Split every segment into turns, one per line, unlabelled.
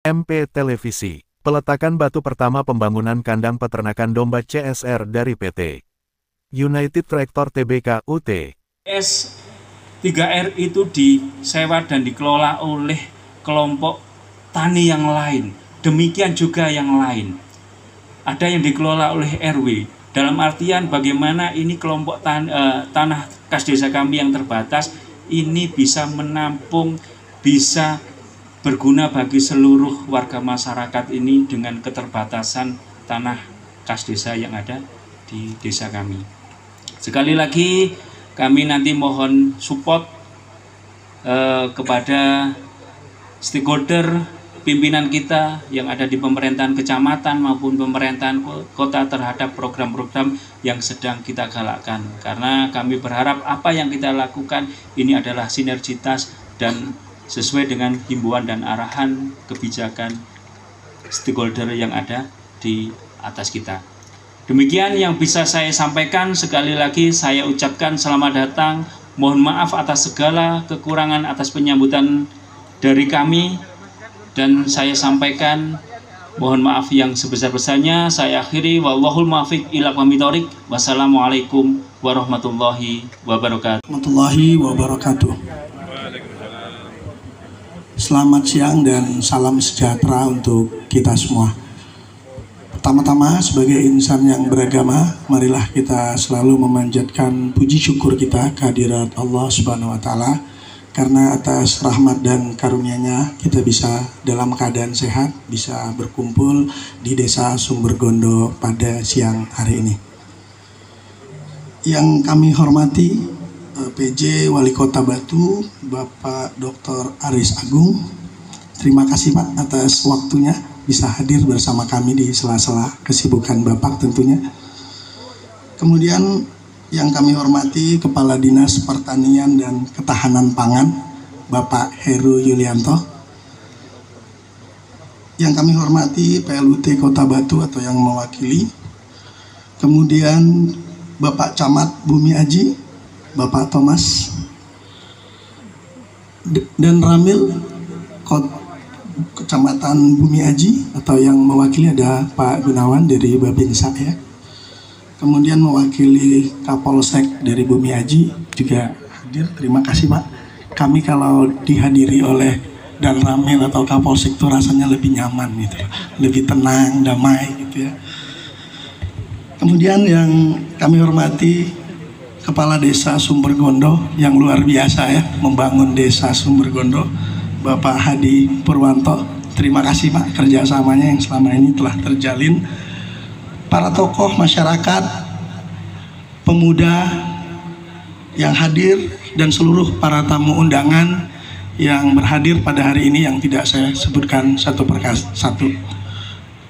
MP Televisi, peletakan batu pertama pembangunan kandang peternakan domba CSR dari PT United Tractor Tbk UT.
S3R itu disewa dan dikelola oleh kelompok tani yang lain. Demikian juga yang lain. Ada yang dikelola oleh RW. Dalam artian bagaimana ini kelompok tanah kas desa kami yang terbatas ini bisa menampung, bisa berguna bagi seluruh warga masyarakat ini dengan keterbatasan tanah kas desa yang ada di desa kami. Sekali lagi kami nanti mohon support kepada stakeholder pimpinan kita yang ada di pemerintahan kecamatan maupun pemerintahan kota terhadap program-program yang sedang kita galakkan. Karena kami berharap apa yang kita lakukan ini adalah sinergitas dan sesuai dengan himbauan dan arahan kebijakan stakeholder yang ada di atas kita. Demikian yang bisa saya sampaikan. Sekali lagi saya ucapkan selamat datang. Mohon maaf atas segala kekurangan atas penyambutan dari kami. Dan saya sampaikan mohon maaf yang sebesar-besarnya. Saya akhiri wallahul muwaffiq ila aqwamit thoriq. Wassalamualaikum warahmatullahi wabarakatuh.
Selamat siang dan salam sejahtera untuk kita semua. Pertama-tama sebagai insan yang beragama, marilah kita selalu memanjatkan puji syukur kita kehadirat Allah Subhanahu wa taala karena atas rahmat dan karunia-Nya kita bisa dalam keadaan sehat, bisa berkumpul di Desa Sumbergondo pada siang hari ini. Yang kami hormati PJ Wali Kota Batu, Bapak Dr. Aris Agung. Terima kasih Pak atas waktunya bisa hadir bersama kami di sela-sela kesibukan Bapak tentunya. Kemudian yang kami hormati Kepala Dinas Pertanian dan Ketahanan Pangan, Bapak Heru Yulianto. Yang kami hormati PLUT Kota Batu atau yang mewakili. Kemudian Bapak Camat Bumi Aji, Bapak Thomas, dan Ramil Kecamatan Bumi Aji atau yang mewakili ada Pak Gunawan dari Babinsa ya. Kemudian mewakili Kapolsek dari Bumi Aji juga hadir. Terima kasih Pak. Kami kalau dihadiri oleh dan Ramil atau Kapolsek itu rasanya lebih nyaman gitu, lebih tenang, damai gitu ya. Kemudian yang kami hormati Kepala Desa Sumbergondo yang luar biasa ya, membangun Desa Sumbergondo, Bapak Hadi Purwanto. Terima kasih Pak kerjasamanya yang selama ini telah terjalin. Para tokoh masyarakat, pemuda yang hadir, dan seluruh para tamu undangan yang berhadir pada hari ini yang tidak saya sebutkan satu persatu.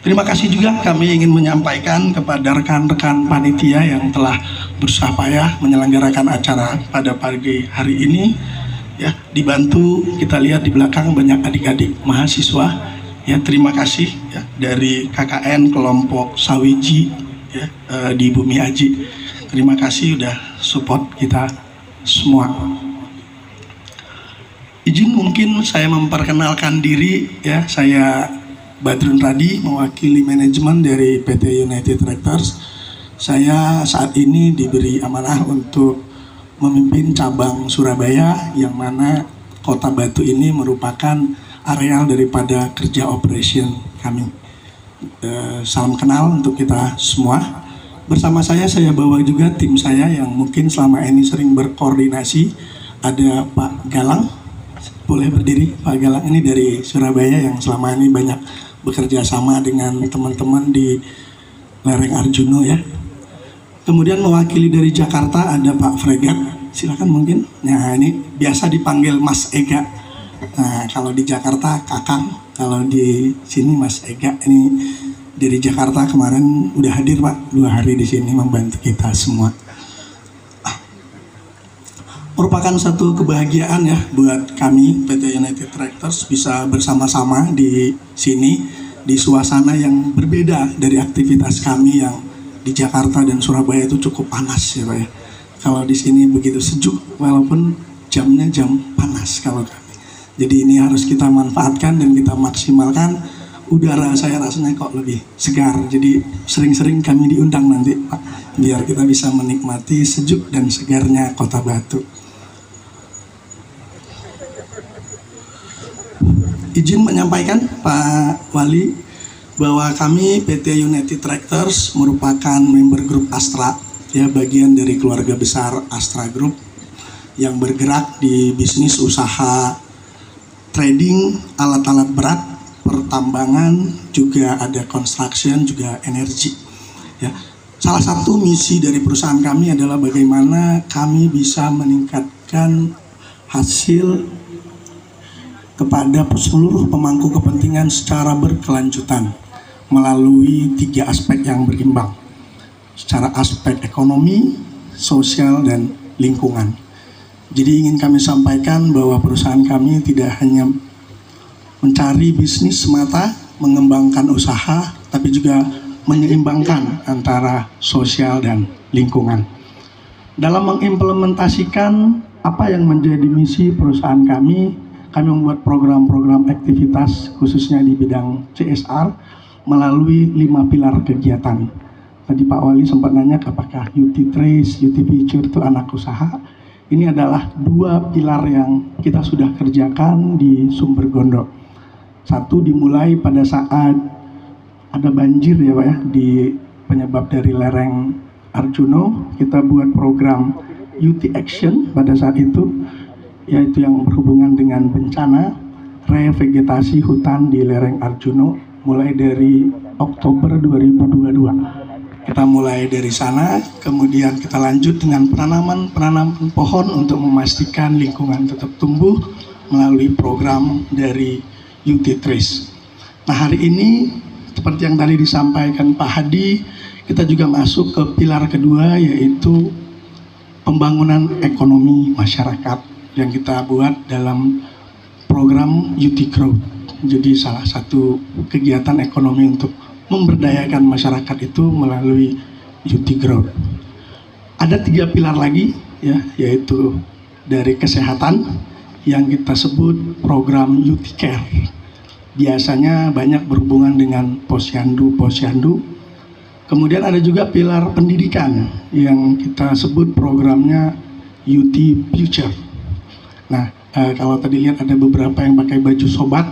Terima kasih juga kami ingin menyampaikan kepada rekan-rekan panitia yang telah berusaha payah menyelenggarakan acara pada pagi hari ini. Ya, dibantu kita lihat di belakang banyak adik-adik mahasiswa. Ya, terima kasih ya, dari KKN kelompok Sawiji ya, di Bumi Aji. Terima kasih udah support kita semua. Izin mungkin saya memperkenalkan diri ya, saya Badrun Radi, mewakili manajemen dari PT United Tractors. Saya saat ini diberi amanah untuk memimpin cabang Surabaya, yang mana Kota Batu ini merupakan areal daripada kerja operation kami. Salam kenal untuk kita semua. Bersama saya bawa juga tim saya yang mungkin selama ini sering berkoordinasi. Ada Pak Galang, boleh berdiri Pak Galang, ini dari Surabaya yang selama ini banyak bekerja sama dengan teman-teman di lereng Arjuno ya. Kemudian mewakili dari Jakarta ada Pak Fregat, silakan mungkin. Nah ini biasa dipanggil Mas Ega. Nah kalau di Jakarta Kakang, kalau di sini Mas Ega. Ini dari Jakarta, kemarin udah hadir Pak 2 hari di sini membantu kita semua. Merupakan satu kebahagiaan ya buat kami PT United Tractors bisa bersama-sama di sini di suasana yang berbeda dari aktivitas kami yang di Jakarta dan Surabaya itu cukup panas ya Pak ya. Kalau di sini begitu sejuk walaupun jamnya jam panas kalau kami. Jadi ini harus kita manfaatkan dan kita maksimalkan. Udara saya rasanya kok lebih segar. Jadi sering-sering kami diundang nanti Pak, biar kita bisa menikmati sejuk dan segarnya Kota Batu. Izin menyampaikan Pak Wali bahwa kami PT United Tractors merupakan member grup Astra, ya, bagian dari keluarga besar Astra Group yang bergerak di bisnis usaha trading alat-alat berat, pertambangan, juga ada construction, juga energi. Ya, salah satu misi dari perusahaan kami adalah bagaimana kami bisa meningkatkan hasil kepada seluruh pemangku kepentingan secara berkelanjutan melalui 3 aspek yang berimbang, secara aspek ekonomi, sosial, dan lingkungan. Jadi ingin kami sampaikan bahwa perusahaan kami tidak hanya mencari bisnis semata, mengembangkan usaha, tapi juga menyeimbangkan antara sosial dan lingkungan. Dalam mengimplementasikan apa yang menjadi misi perusahaan kami membuat program-program aktivitas khususnya di bidang CSR melalui 5 pilar kegiatan. Tadi Pak Wali sempat nanya apakah UT Trace, UT Future itu anak usaha. Ini adalah 2 pilar yang kita sudah kerjakan di Sumber Gondo. Satu dimulai pada saat ada banjir ya Pak ya, di penyebab dari lereng Arjuno. Kita buat program UT Action pada saat itu, yaitu yang berhubungan dengan bencana revegetasi hutan di lereng Arjuno mulai dari Oktober 2022. Kita mulai dari sana, kemudian kita lanjut dengan penanaman pohon untuk memastikan lingkungan tetap tumbuh melalui program dari UT Trace. Nah, hari ini seperti yang tadi disampaikan Pak Hadi, kita juga masuk ke pilar kedua, yaitu pembangunan ekonomi masyarakat yang kita buat dalam program UT Growth. Jadi salah satu kegiatan ekonomi untuk memberdayakan masyarakat itu melalui UT Growth. Ada 3 pilar lagi ya, yaitu dari kesehatan yang kita sebut program UT Care. Biasanya banyak berhubungan dengan posyandu. Kemudian ada juga pilar pendidikan yang kita sebut programnya UT Future. Nah, kalau tadi lihat ada beberapa yang pakai baju sobat,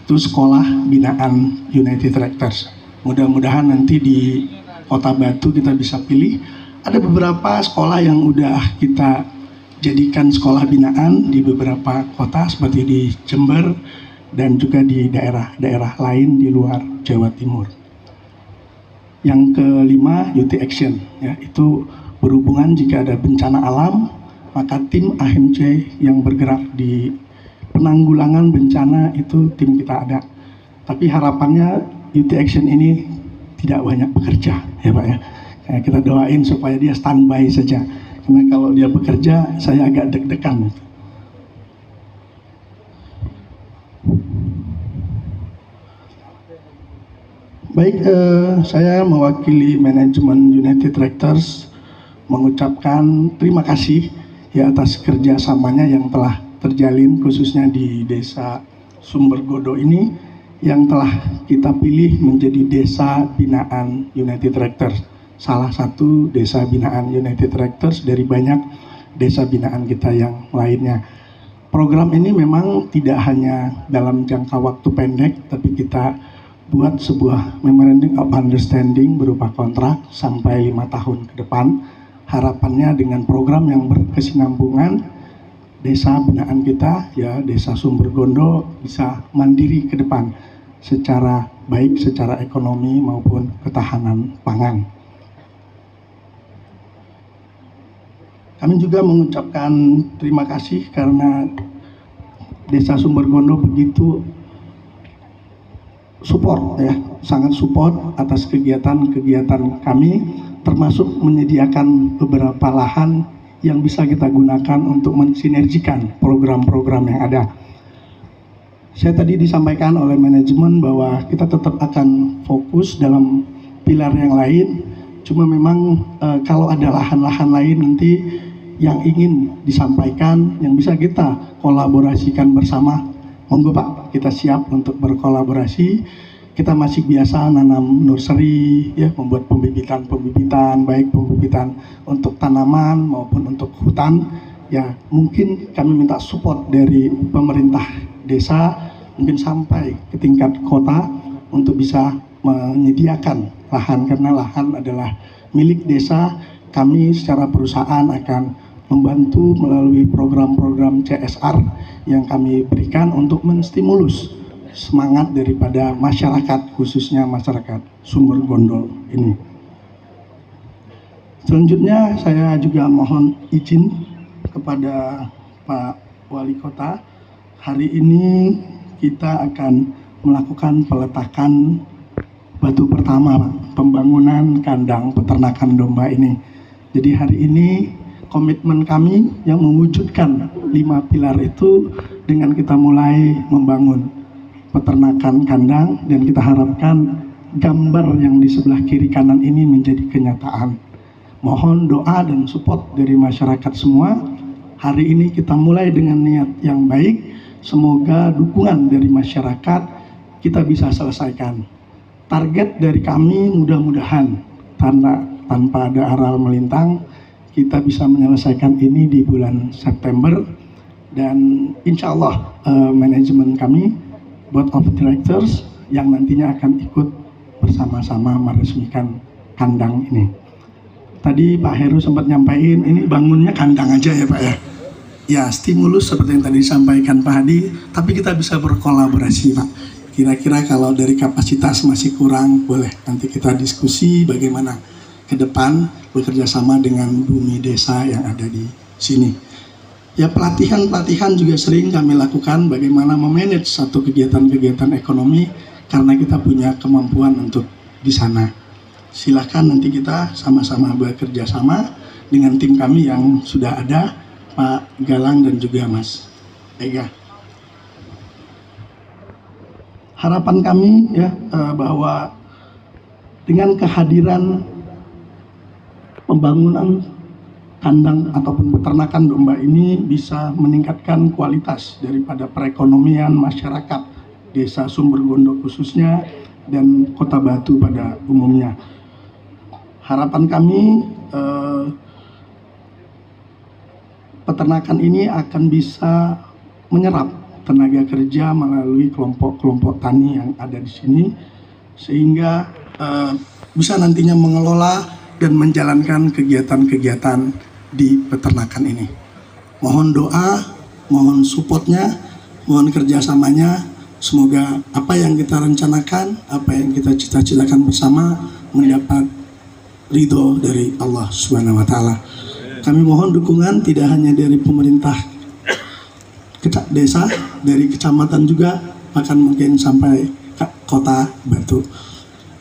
itu sekolah binaan United Tractors. Mudah-mudahan nanti di Kota Batu kita bisa pilih. Ada beberapa sekolah yang udah kita jadikan sekolah binaan di beberapa kota seperti di Jember dan juga di daerah-daerah lain di luar Jawa Timur. Yang kelima, UT Action, ya, itu berhubungan jika ada bencana alam, maka tim AMC yang bergerak di penanggulangan bencana itu tim kita ada. Tapi harapannya UT Action ini tidak banyak bekerja, ya Pak ya. Kita doain supaya dia standby saja. Karena kalau dia bekerja, saya agak deg-degan. Baik, saya mewakili manajemen United Tractors mengucapkan terima kasih ya atas kerjasamanya yang telah terjalin khususnya di Desa Sumber Gondo ini, yang telah kita pilih menjadi desa binaan United Tractors. Salah satu desa binaan United Tractors dari banyak desa binaan kita yang lainnya. Program ini memang tidak hanya dalam jangka waktu pendek, tapi kita buat sebuah memorandum of understanding berupa kontrak sampai 5 tahun ke depan. Harapannya dengan program yang berkesinambungan, desa binaan kita, ya Desa Sumber Gondo, bisa mandiri ke depan secara baik secara ekonomi maupun ketahanan pangan. Kami juga mengucapkan terima kasih karena Desa Sumber Gondo begitu support ya, sangat support atas kegiatan-kegiatan kami, termasuk menyediakan beberapa lahan yang bisa kita gunakan untuk mensinergikan program-program yang ada. Saya tadi disampaikan oleh manajemen bahwa kita tetap akan fokus dalam pilar yang lain, cuma memang kalau ada lahan-lahan lain nanti yang ingin disampaikan, yang bisa kita kolaborasikan bersama, monggo Pak, kita siap untuk berkolaborasi. Kita masih biasa nanam nursery, ya, membuat pembibitan baik pembibitan untuk tanaman maupun untuk hutan. Ya, mungkin kami minta support dari pemerintah desa, mungkin sampai ke tingkat kota untuk bisa menyediakan lahan, karena lahan adalah milik desa. Kami secara perusahaan akan membantu melalui program-program CSR yang kami berikan untuk menstimulus semangat daripada masyarakat, khususnya masyarakat Sumber Gondol ini. Selanjutnya saya juga mohon izin kepada Pak Wali Kota. Hari ini kita akan melakukan peletakan batu pertama, Pak, pembangunan kandang peternakan domba ini. Jadi hari ini komitmen kami yang mewujudkan 5 pilar itu dengan kita mulai membangun peternakan kandang, dan kita harapkan gambar yang di sebelah kiri kanan ini menjadi kenyataan. Mohon doa dan support dari masyarakat semua. Hari ini kita mulai dengan niat yang baik. Semoga dukungan dari masyarakat kita bisa selesaikan. Target dari kami mudah-mudahan tanpa ada aral melintang, kita bisa menyelesaikan ini di bulan September, dan insya Allah manajemen kami, Board of Directors, yang nantinya akan ikut bersama-sama meresmikan kandang ini. Tadi Pak Heru sempat nyampaikan ini bangunnya kandang aja ya Pak ya. Ya, stimulus seperti yang tadi disampaikan Pak Hadi, tapi kita bisa berkolaborasi Pak. Kira-kira kalau dari kapasitas masih kurang, boleh nanti kita diskusi bagaimana ke depan bekerja sama dengan Bumi Desa yang ada di sini. Ya, pelatihan-pelatihan juga sering kami lakukan bagaimana memanage satu kegiatan-kegiatan ekonomi, karena kita punya kemampuan untuk di sana. Silahkan nanti kita sama-sama bekerja sama dengan tim kami yang sudah ada, Pak Galang dan juga Mas Ega. Harapan kami ya bahwa dengan kehadiran pembangunan kandang ataupun peternakan domba ini bisa meningkatkan kualitas daripada perekonomian masyarakat Desa Sumber Gondol khususnya dan Kota Batu pada umumnya. Harapan kami peternakan ini akan bisa menyerap tenaga kerja melalui kelompok-kelompok tani yang ada di sini, sehingga bisa nantinya mengelola dan menjalankan kegiatan-kegiatan di peternakan ini. Mohon doa, mohon supportnya, mohon kerjasamanya. Semoga apa yang kita rencanakan, apa yang kita cita-citakan bersama mendapat ridho dari Allah Subhanahu wa Ta'ala. Kami mohon dukungan tidak hanya dari pemerintah desa, dari kecamatan juga, bahkan mungkin sampai Kota Batu.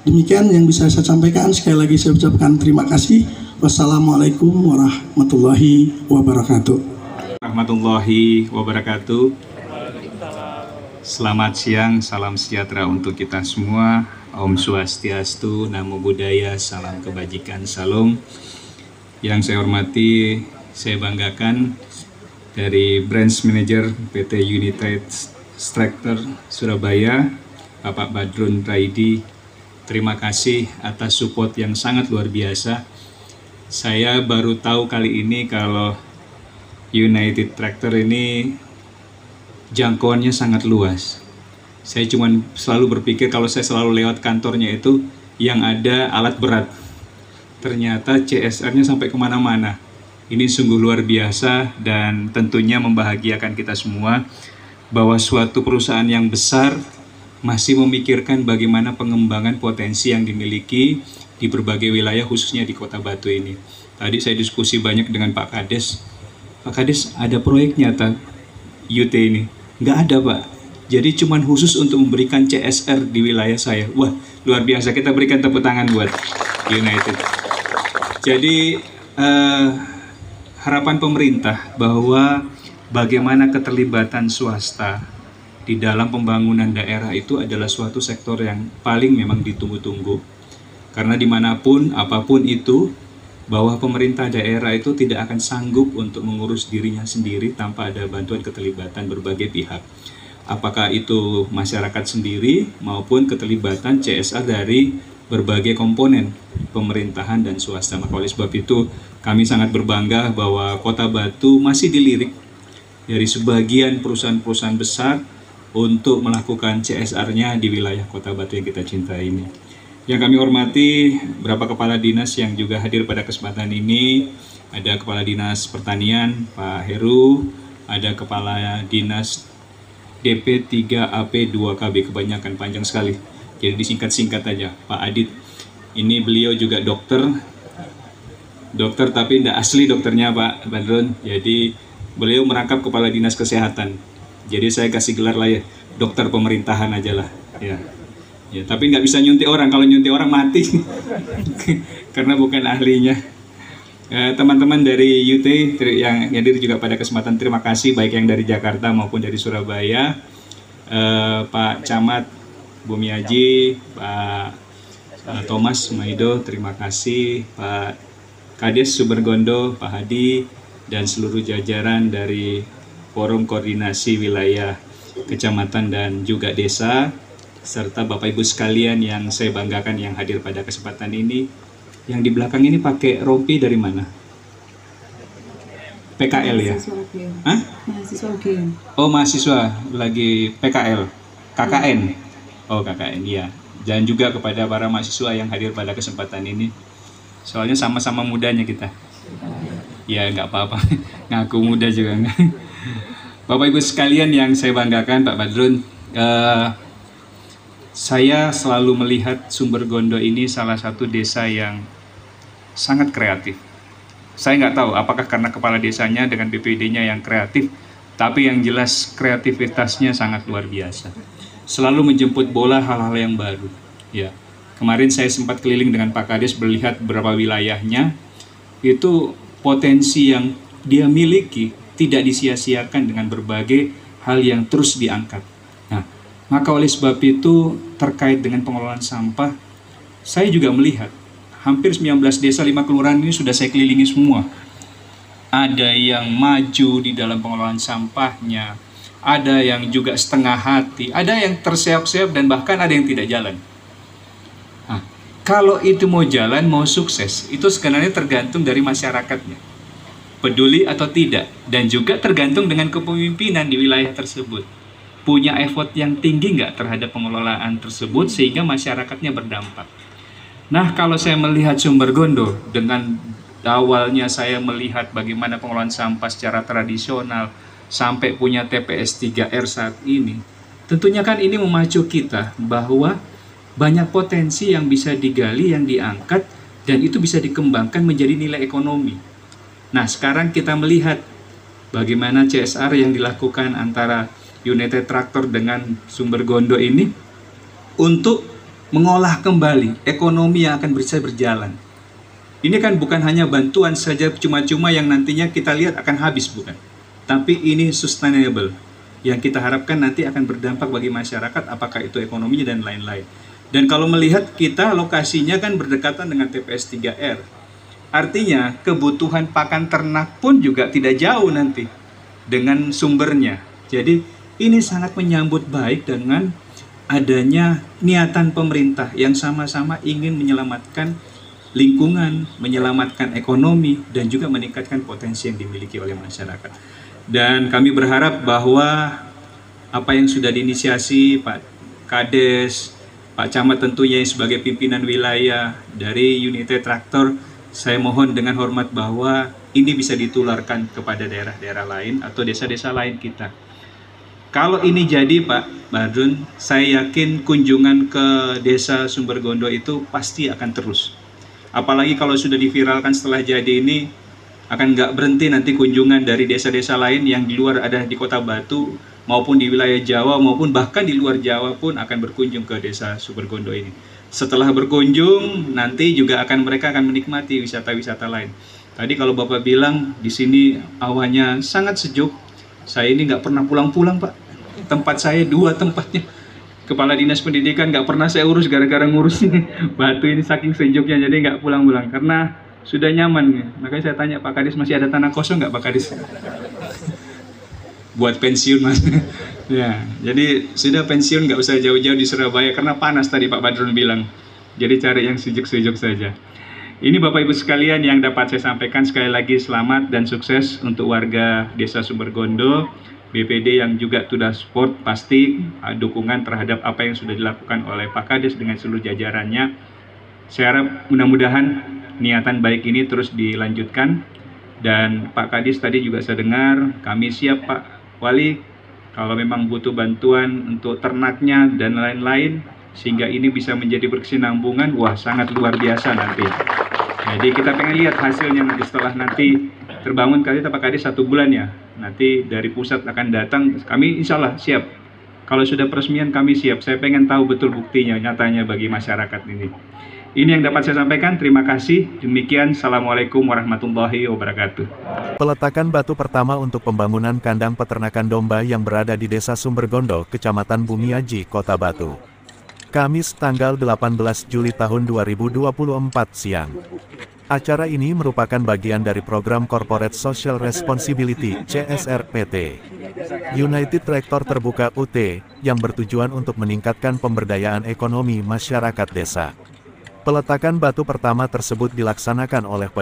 Demikian yang bisa saya sampaikan. Sekali lagi saya ucapkan terima kasih. Wassalamualaikum warahmatullahi wabarakatuh.
Warahmatullahi wabarakatuh. Selamat siang, salam sejahtera untuk kita semua. Om Swastiastu, Namo Buddhaya, salam kebajikan, salam. Yang saya hormati, saya banggakan dari Branch Manager PT United Tractor Surabaya, Bapak Badrun Raidi. Terima kasih atas support yang sangat luar biasa. Saya baru tahu kali ini kalau United Tractor ini jangkauannya sangat luas. Saya cuma selalu berpikir kalau saya selalu lewat kantornya itu yang ada alat berat. Ternyata CSR-nya sampai kemana-mana. Ini sungguh luar biasa dan tentunya membahagiakan kita semua bahwa suatu perusahaan yang besar masih memikirkan bagaimana pengembangan potensi yang dimiliki di berbagai wilayah, khususnya di Kota Batu ini. Tadi saya diskusi banyak dengan Pak Kades. Pak Kades, ada proyeknya UT ini? Nggak ada Pak. Jadi cuman khusus untuk memberikan CSR di wilayah saya. Wah, luar biasa. Kita berikan tepuk tangan buat United. Jadi harapan pemerintah bahwa bagaimana keterlibatan swasta di dalam pembangunan daerah itu adalah suatu sektor yang paling memang ditunggu-tunggu. Karena dimanapun, apapun itu, bahwa pemerintah daerah itu tidak akan sanggup untuk mengurus dirinya sendiri tanpa ada bantuan keterlibatan berbagai pihak. apakah itu masyarakat sendiri maupun keterlibatan CSR dari berbagai komponen pemerintahan dan swasta. Maka oleh sebab itu kami sangat berbangga bahwa Kota Batu masih dilirik dari sebagian perusahaan-perusahaan besar untuk melakukan CSR-nya di wilayah Kota Batu yang kita cintai ini. Yang kami hormati beberapa kepala dinas yang juga hadir pada kesempatan ini. Ada Kepala Dinas Pertanian Pak Heru, ada Kepala Dinas DP 3AP 2KB, kebanyakan panjang sekali. Jadi disingkat-singkat aja, Pak Adit. Ini beliau juga dokter tapi tidak asli dokternya Pak Badrun. Jadi beliau merangkap Kepala Dinas Kesehatan. Jadi saya kasih gelar lah ya, dokter pemerintahan aja lah. Ya, tapi nggak bisa nyuntik orang, kalau nyuntik orang mati. Karena bukan ahlinya. Teman-teman dari UT yang hadir juga pada kesempatan, terima kasih baik yang dari Jakarta maupun dari Surabaya. Pak Camat Bumiaji, Pak Thomas Maido, terima kasih. Pak Kades Subergondo, Pak Hadi, dan seluruh jajaran dari Forum Koordinasi Wilayah Kecamatan dan juga Desa, serta Bapak Ibu sekalian yang saya banggakan yang hadir pada kesempatan ini. Yang di belakang ini pakai rompi dari mana? PKL ya? Hah?
Mahasiswa UGM.
Oh, mahasiswa lagi PKL. KKN. Oh, KKN, iya. Dan juga kepada para mahasiswa yang hadir pada kesempatan ini. Soalnya sama-sama mudanya kita. Ya, nggak apa-apa. Ngaku muda juga. Bapak Ibu sekalian yang saya banggakan, Pak Badrun. Saya selalu melihat Sumbergondo ini salah satu desa yang sangat kreatif. Saya nggak tahu apakah karena kepala desanya dengan BPD-nya yang kreatif, tapi yang jelas kreativitasnya sangat luar biasa. Selalu menjemput bola hal-hal yang baru. Ya, kemarin saya sempat keliling dengan Pak Kades melihat beberapa wilayahnya, itu potensi yang dia miliki tidak disia-siakan dengan berbagai hal yang terus diangkat. Nah, maka oleh sebab itu terkait dengan pengelolaan sampah, saya juga melihat hampir 19 desa 5 kelurahan ini sudah saya kelilingi semua. Ada yang maju di dalam pengelolaan sampahnya, ada yang juga setengah hati, ada yang terseok-seok dan bahkan ada yang tidak jalan. Nah, kalau itu mau jalan, mau sukses, itu sebenarnya tergantung dari masyarakatnya. Peduli atau tidak, dan juga tergantung dengan kepemimpinan di wilayah tersebut. Punya effort yang tinggi nggak terhadap pengelolaan tersebut sehingga masyarakatnya berdampak. Nah, kalau saya melihat Sumbergondo, dengan awalnya saya melihat bagaimana pengelolaan sampah secara tradisional sampai punya TPS 3R saat ini, tentunya kan ini memacu kita bahwa banyak potensi yang bisa digali, yang diangkat, dan itu bisa dikembangkan menjadi nilai ekonomi. Nah, sekarang kita melihat bagaimana CSR yang dilakukan antara United Tractor dengan Sumbergondo ini untuk mengolah kembali ekonomi yang akan bisa berjalan. Ini kan bukan hanya bantuan saja cuma-cuma yang nantinya kita lihat akan habis, bukan. Tapi ini sustainable, yang kita harapkan nanti akan berdampak bagi masyarakat, apakah itu ekonominya dan lain-lain. Dan kalau melihat kita lokasinya kan berdekatan dengan TPS 3R. Artinya kebutuhan pakan ternak pun juga tidak jauh nanti dengan sumbernya. Jadi ini sangat menyambut baik dengan adanya niatan pemerintah yang sama-sama ingin menyelamatkan lingkungan, menyelamatkan ekonomi, dan juga meningkatkan potensi yang dimiliki oleh masyarakat. Dan kami berharap bahwa apa yang sudah diinisiasi Pak Kades, Pak Camat tentunya sebagai pimpinan wilayah dari United Tractor, saya mohon dengan hormat bahwa ini bisa ditularkan kepada daerah-daerah lain atau desa-desa lain kita. Kalau ini jadi Pak Badrun, saya yakin kunjungan ke desa Sumbergondo itu pasti akan terus. Apalagi kalau sudah diviralkan setelah jadi ini, akan nggak berhenti nanti kunjungan dari desa-desa lain yang di luar ada di Kota Batu, maupun di wilayah Jawa, maupun bahkan di luar Jawa pun akan berkunjung ke desa Sumbergondo ini. Setelah berkunjung, nanti juga mereka akan menikmati wisata-wisata lain. Tadi kalau Bapak bilang di sini awannya sangat sejuk, saya ini nggak pernah pulang-pulang Pak. Tempat saya 2 tempatnya. Kepala Dinas Pendidikan nggak pernah saya urus gara-gara ngurusin Batu ini saking sejuknya, jadi nggak pulang-pulang karena sudah nyaman. Makanya saya tanya Pak Kades, masih ada tanah kosong nggak Pak Kades? Buat pensiun Mas. Ya, jadi sudah pensiun nggak usah jauh-jauh di Surabaya karena panas tadi Pak Badrun bilang. Jadi cari yang sejuk-sejuk saja. Ini Bapak Ibu sekalian yang dapat saya sampaikan, sekali lagi selamat dan sukses untuk warga Desa Sumbergondo, BPD yang juga sudah support pasti dukungan terhadap apa yang sudah dilakukan oleh Pak Kades dengan seluruh jajarannya. Saya harap mudah-mudahan niatan baik ini terus dilanjutkan. Dan Pak Kadis tadi juga saya dengar, kami siap Pak Wali kalau memang butuh bantuan untuk ternaknya dan lain-lain, sehingga ini bisa menjadi berkesinambungan, wah sangat luar biasa nanti. Jadi kita pengen lihat hasilnya nanti setelah nanti terbangun kali Pak Kadis 1 bulan ya. Nanti dari pusat akan datang, kami insya Allah siap. Kalau sudah peresmian kami siap, saya pengen tahu betul buktinya, nyatanya bagi masyarakat ini. Ini yang dapat saya sampaikan, terima kasih. Demikian, Assalamualaikum warahmatullahi wabarakatuh.
Peletakan batu pertama untuk pembangunan kandang peternakan domba yang berada di Desa Sumbergondo, Kecamatan Bumiaji, Kota Batu. Kamis tanggal 18 Juli tahun 2024 siang. Acara ini merupakan bagian dari program Corporate Social Responsibility (CSR) PT United Tractor Terbuka UT yang bertujuan untuk meningkatkan pemberdayaan ekonomi masyarakat desa. Peletakan batu pertama tersebut dilaksanakan oleh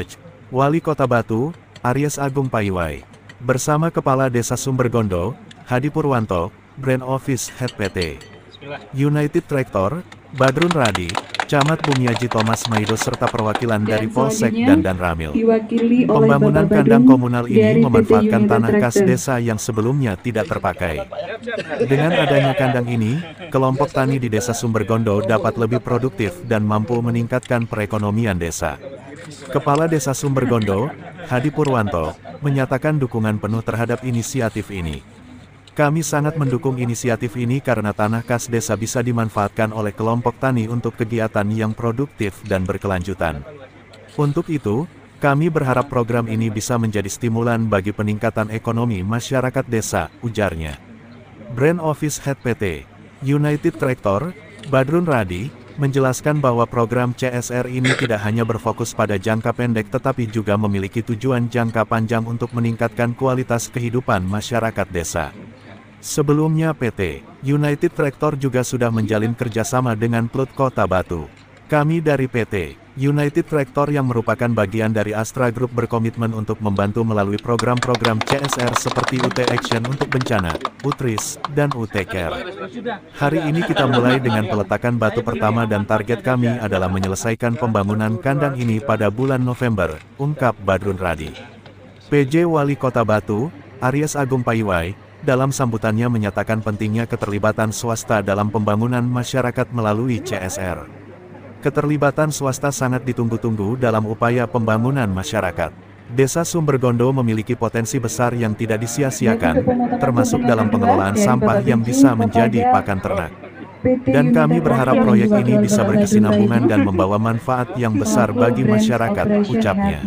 Wali Kota Batu, Aries Agung Paiwai, bersama Kepala Desa Sumbergondo, Hadi Purwanto, Brand Office Head PT United Tractor, Badrun Radi, Camat Bumiaji Thomas Maido serta perwakilan dari Polsek dan Ramil. Pembangunan kandang komunal ini memanfaatkan tanah kas desa yang sebelumnya tidak terpakai. Dengan adanya kandang ini, kelompok tani di Desa Sumbergondo dapat lebih produktif dan mampu meningkatkan perekonomian desa. Kepala Desa Sumbergondo, Hadi Purwanto, menyatakan dukungan penuh terhadap inisiatif ini. Kami sangat mendukung inisiatif ini karena tanah kas desa bisa dimanfaatkan oleh kelompok tani untuk kegiatan yang produktif dan berkelanjutan. Untuk itu, kami berharap program ini bisa menjadi stimulan bagi peningkatan ekonomi masyarakat desa, ujarnya. Brand Office Head PT United Tractor, Badrun Radi, menjelaskan bahwa program CSR ini tidak hanya berfokus pada jangka pendek tetapi juga memiliki tujuan jangka panjang untuk meningkatkan kualitas kehidupan masyarakat desa. Sebelumnya PT United Tractor juga sudah menjalin kerjasama dengan Plut Kota Batu. Kami dari PT United Tractor yang merupakan bagian dari Astra Group berkomitmen untuk membantu melalui program-program CSR seperti UT Action untuk bencana, UTRIS, dan UT Care. Hari ini kita mulai dengan peletakan batu pertama dan target kami adalah menyelesaikan pembangunan kandang ini pada bulan November, ungkap Badrun Radi. PJ Wali Kota Batu, Aries Agung Paiwai, dalam sambutannya menyatakan pentingnya keterlibatan swasta dalam pembangunan masyarakat melalui CSR. Keterlibatan swasta sangat ditunggu-tunggu dalam upaya pembangunan masyarakat. Desa Sumbergondo memiliki potensi besar yang tidak disia-siakan, termasuk dalam pengelolaan sampah yang bisa menjadi pakan ternak. Dan kami berharap proyek ini bisa berkesinambungan dan membawa manfaat yang besar bagi masyarakat, ucapnya.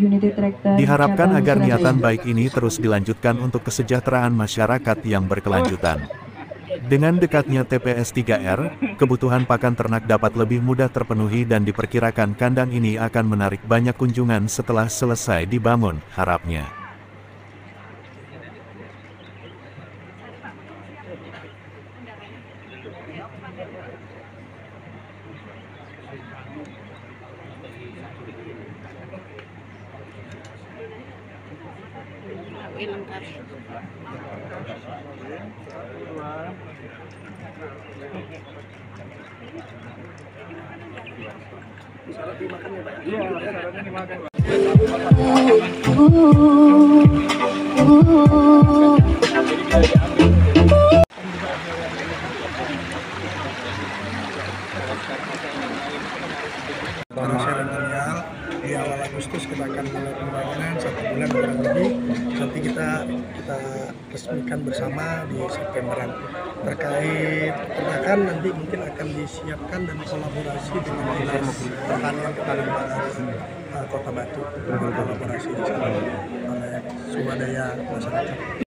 Diharapkan agar niatan baik ini terus dilanjutkan untuk kesejahteraan masyarakat yang berkelanjutan. Dengan dekatnya TPS 3R, kebutuhan pakan ternak dapat lebih mudah terpenuhi dan diperkirakan kandang ini akan menarik banyak kunjungan setelah selesai dibangun, harapnya.
Secara seremonial di awal Agustus kita akan mulai pembangunan 1 bulan kurang lebih. Nanti kita resmikan bersama di Septemberan. Terkait peternakan nanti mungkin akan disiapkan dan kolaborasi dengan Dinas Pertanian Kota Batu, kolaborasi di sana oleh swadaya masyarakat.